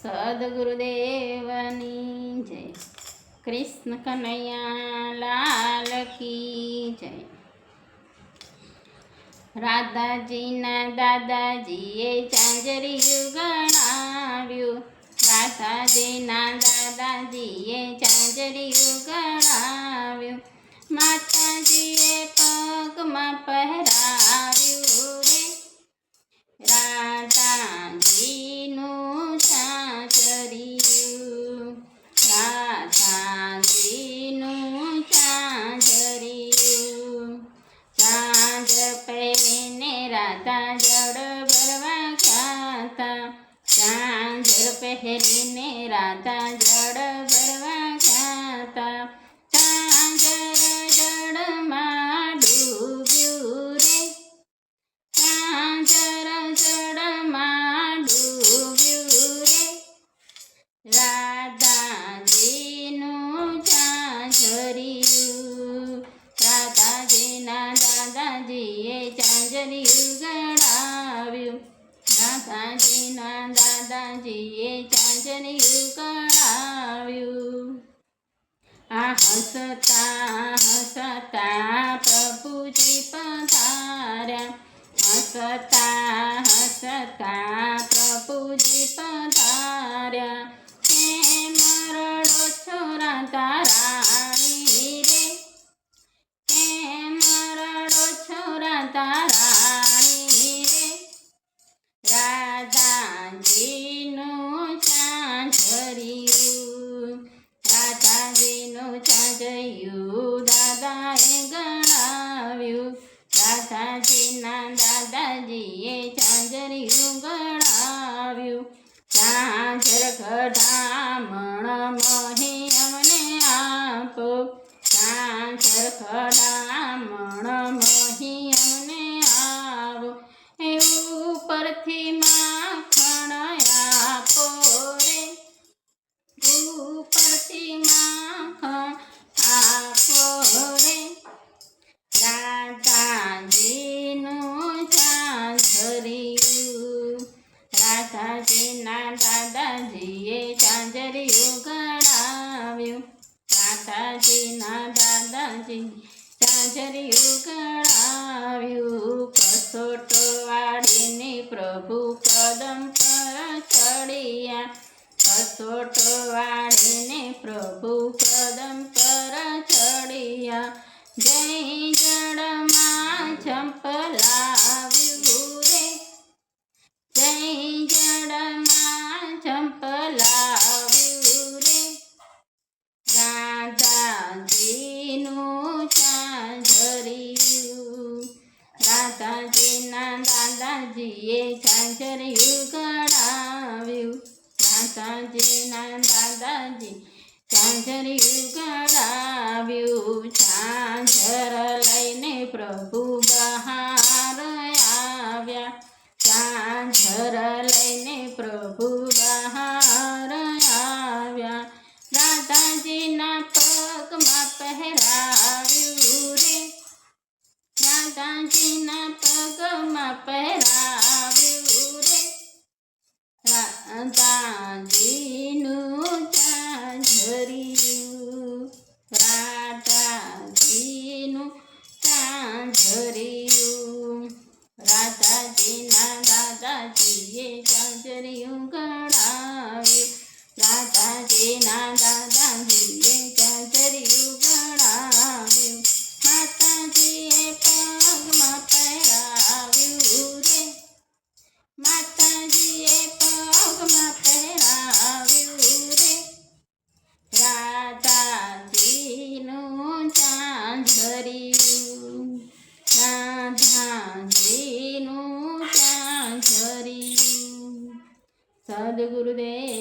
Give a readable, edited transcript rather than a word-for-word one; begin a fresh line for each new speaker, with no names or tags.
સદગુરુદેવની જય. કૃષ્ણ કનૈયા લાલ કી જય. રાધાજીના દાદાજીએ ચાંજરિયું ગણાવ્યું. રાધાજીના દાદાજીએ ચાંજરિયું ગણાવ્યું. માતાજીએ પગમાં પહેરાવ્યું રે રાધાજીનું ચાંચરિયું. રાધાજીનું ચાંચરિયું. ચાંદ પહેરીને રાધા જળ ભરવા ગયા. ચાંદર પહેરીને રાધા જળ ભરવા ગયા. ચાંદર જળમાં ડૂબ્યું રે. ચાંદર જળમાં ડૂબ્યું રે. રાધાજીનું ચાંચરિયું. રાધાજીના દાદાજીએ ચાંચરિયું ગણાવ્યું. રાધાજીના દાદાજીએ ચાંચરિયું ગણાવ્યું. આ હસતા હસતા પ્રભુજી પધાર્યા. હસતા હસતા પ્રભુજી પધાર્યા. કેમ રડો છો રાધા રાણી રે. કેમ રડો છો રાધા રાણી રે. રાધાજીનું ચાંચરિયું. રાધાજીનું ચાંચરિયું દાદાએ ગણાવ્યું. રાધાજીના દાદાજીએ ચાંચરિયું ગણાવ્યું. ચાંચર ખડામણ મોહી અમને આપો. ચાંચર ખડામણ મોહી અમને આવો. એવું પરથી માખણ આપો રે. ઉપરથી માખણ આપો રે. રાધાજીનું ચાંચરિયું. રાધાજીના દાદાજીએ ચાંચરિયું ગણાવ્યું. રાધાજીના દાદાજી ચાંચરિયું ગણાવ્યું. કસોટો વાળીને પ્રભુ કદમ પર ચડ્યા. કસોટો વાળીને પ્રભુ કદમ પર ચડ્યા. જય જળમાં ઝંપલાવ્યું રે. જય જળમાં ઝંપલાવ્યું રે. રાધાજીનું ચાંચરિયું. રાધાજીના દાદાજીએ ચાંચરિયું ગણાવ્યું. રાધાજીના દાદાજી ચાંચરિયું ગણાવ્યું. ચાંચર લઈને પ્રભુ બહાર આવ્યા. ચાંચર લઈને પ્રભુ બહાર આવ્યા. રાધાજીના પગમાં પહેરાવ્યું રે. રાધાજીના પગમાં પહેરાવ્યું રે. રાધાજીનું ચાંચરિયું. રાધાજીનું ચાંચરિયું. રાધાજીના દાદાજીએ ચાંચરિયું ગણાવ્યું. રાધાજીના દાદાજીએ ચાંચરિયું ગણાવ્યું. માતાજીએ પગમાં પહેરાવ્યું રે. માતાજીએ પગમાં પહેરાવ્યું રે. રાધાજીનું ચાંચરિયું. રાધાજીનું ચાંચરિયું. સદગુરુદેવ